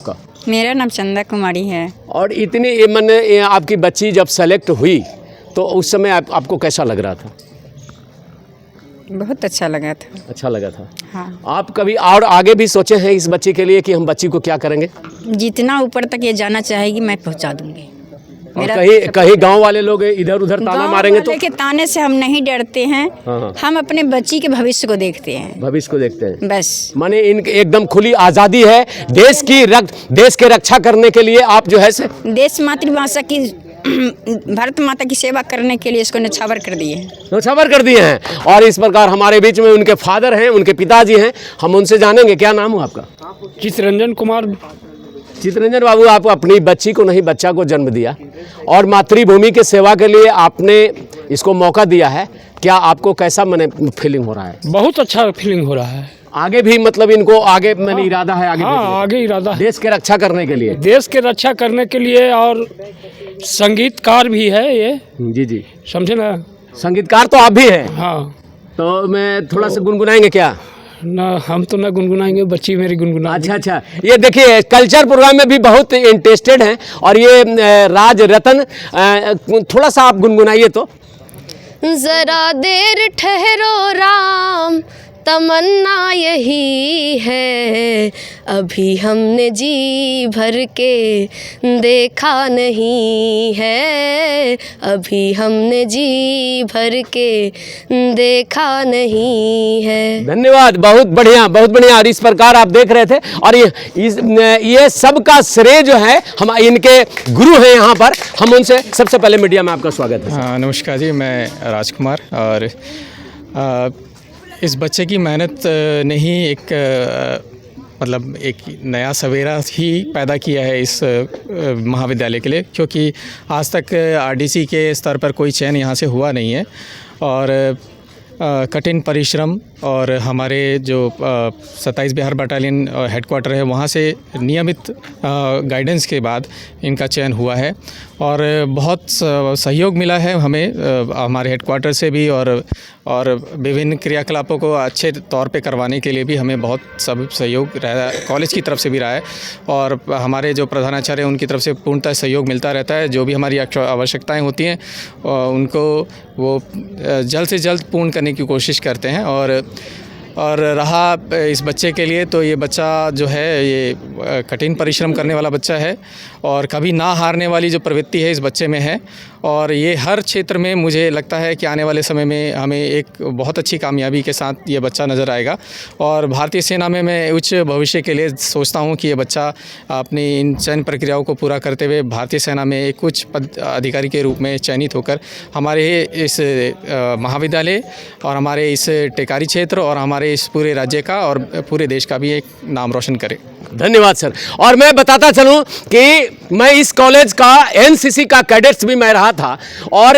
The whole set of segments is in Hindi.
का? मेरा नाम चंदा कुमारी है। और इतनी मैंने आपकी बच्ची जब सेलेक्ट हुई तो उस समय आपको कैसा लग रहा था? बहुत अच्छा लगा था। अच्छा लगा था। हाँ, आप कभी और आगे भी सोचे हैं इस बच्ची के लिए कि हम बच्ची को क्या करेंगे? जितना ऊपर तक ये जाना चाहेगी मैं पहुंचा दूंगी। और कहीं गांव वाले लोग इधर उधर ताना मारेंगे तो? के ताने से हम नहीं डरते हैं। हाँ। हम अपने बच्ची के भविष्य को देखते हैं। भविष्य को देखते हैं बस माने इन एकदम खुली आज़ादी है। देश के रक्षा करने के लिए आप जो है से देश मातृभाषा की भारत माता की सेवा करने के लिए इसको न्यौछावर कर दिए हैं। न्यौछावर कर दिए हैं। और इस प्रकार हमारे बीच में उनके फादर हैं, उनके पिताजी हैं, हम उनसे जानेंगे। क्या नाम है आपका? चित्ररंजन कुमार। चित्ररंजन बाबू, आप अपनी बच्ची को नहीं बच्चा को जन्म दिया और मातृभूमि के सेवा के लिए आपने इसको मौका दिया है। क्या आपको कैसा मने फीलिंग हो रहा है? बहुत अच्छा फीलिंग हो रहा है। आगे भी मतलब इनको आगे मैंने इरादा है आगे आगे इरादा है देश के रक्षा करने के लिए। देश के रक्षा करने के लिए। और संगीतकार भी है ये। जी जी, समझे ना। संगीतकार तो आप भी हैं। हाँ, तो मैं थोड़ा सा गुनगुनाएंगे क्या? ना हम तो ना गुनगुनाएंगे, बच्ची मेरी गुनगुना। अच्छा, ये देखिए कल्चर प्रोग्राम में भी बहुत इंटरेस्टेड हैं। और ये राज रतन, थोड़ा सा आप गुनगुनाइए तो। जरा देर ठहरो राम, तमन्ना यही है, अभी हमने जी भर के देखा नहीं है, अभी हमने जी भर के देखा नहीं है। धन्यवाद, बहुत बढ़िया बहुत बढ़िया। और इस प्रकार आप देख रहे थे। और ये सब का श्रेय जो है हम इनके गुरु हैं यहाँ पर। हम उनसे सबसे पहले मीडिया में आपका स्वागत है। हाँ, नमस्कार जी, मैं राजकुमार। और इस बच्चे की मेहनत ने ही मतलब एक नया सवेरा ही पैदा किया है इस महाविद्यालय के लिए, क्योंकि आज तक आरडीसी के स्तर पर कोई चयन यहाँ से हुआ नहीं है। और कठिन परिश्रम और हमारे जो 27 बिहार बटालियन हेडक्वार्टर है वहाँ से नियमित गाइडेंस के बाद इनका चयन हुआ है। और बहुत सहयोग मिला है हमें हमारे हेडक्वार्टर से भी। और विभिन्न क्रियाकलापों को अच्छे तौर पे करवाने के लिए भी हमें बहुत सब सहयोग रहा, कॉलेज की तरफ से भी रहा है। और हमारे जो प्रधानाचार्य हैं उनकी तरफ से पूर्णतः सहयोग मिलता रहता है। जो भी हमारी आवश्यकताएं होती हैं उनको वो जल्द से जल्द पूर्ण करने की कोशिश करते हैं। और रहा इस बच्चे के लिए, तो ये बच्चा जो है ये कठिन परिश्रम करने वाला बच्चा है और कभी ना हारने वाली जो प्रवृत्ति है इस बच्चे में है। और ये हर क्षेत्र में मुझे लगता है कि आने वाले समय में हमें एक बहुत अच्छी कामयाबी के साथ ये बच्चा नज़र आएगा। और भारतीय सेना में मैं उच्च भविष्य के लिए सोचता हूँ कि ये बच्चा अपनी इन चयन प्रक्रियाओं को पूरा करते हुए भारतीय सेना में एक उच्च पद अधिकारी के रूप में चयनित होकर हमारे इस महाविद्यालय और हमारे इस टेकारी क्षेत्र और हमारे इस पूरे राज्य का और पूरे देश का भी एक नाम रोशन करे। धन्यवाद सर। और मैं बताता चलूं कि मैं इस कॉलेज का एनसीसी का कैडेट्स भी मैं रहा था। और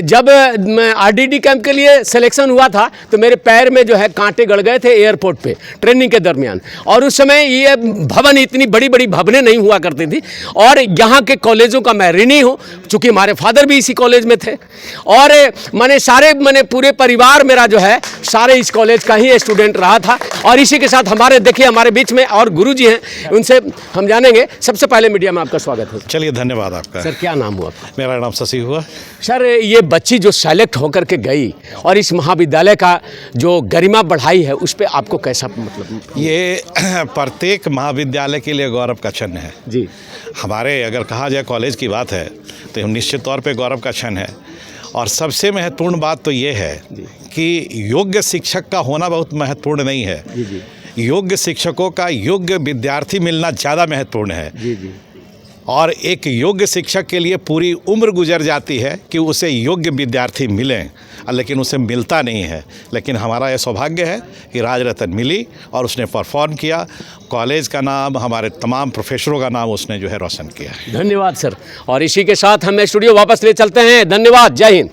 जब मैं आरडीडी कैंप के लिए सिलेक्शन हुआ था तो मेरे पैर में जो है कांटे गड़ गए थे एयरपोर्ट पे ट्रेनिंग के दरमियान। और उस समय ये भवन, इतनी बड़ी बड़ी भवनें नहीं हुआ करती थी। और यहाँ के कॉलेजों का मैं ऋणी हूँ, चूँकि हमारे फादर भी इसी कॉलेज में थे। और मैंने पूरे परिवार मेरा जो है सारे इस कॉलेज का ही स्टूडेंट रहा था। और इसी के साथ हमारे देखिए हमारे बीच में और गुरुजी हैं, उनसे हम जानेंगे। सबसे पहले मीडिया में आपका स्वागत है। चलिए, धन्यवाद आपका। सर क्या नाम हुआ? मेरा नाम शशि हुआ। सर ये बच्ची जो सेलेक्ट होकर के गई और इस महाविद्यालय का जो गरिमा बढ़ाई है उस पर आपको कैसा मतलब? ये प्रत्येक महाविद्यालय के लिए गौरव का क्षण है जी। हमारे अगर कहा जाए कॉलेज की बात है तो हम निश्चित तौर पे गौरव का क्षण है। और सबसे महत्वपूर्ण बात तो ये है कि योग्य शिक्षक का होना बहुत महत्वपूर्ण नहीं है। जी। योग्य शिक्षकों का योग्य विद्यार्थी मिलना ज़्यादा महत्वपूर्ण है। जी। और एक योग्य शिक्षक के लिए पूरी उम्र गुजर जाती है कि उसे योग्य विद्यार्थी मिलें, लेकिन उसे मिलता नहीं है। लेकिन हमारा यह सौभाग्य है कि राज रतन मिली और उसने परफॉर्म किया। कॉलेज का नाम, हमारे तमाम प्रोफेसरों का नाम उसने जो है रोशन किया। धन्यवाद सर। और इसी के साथ हम स्टूडियो वापस ले चलते हैं। धन्यवाद, जय हिंद।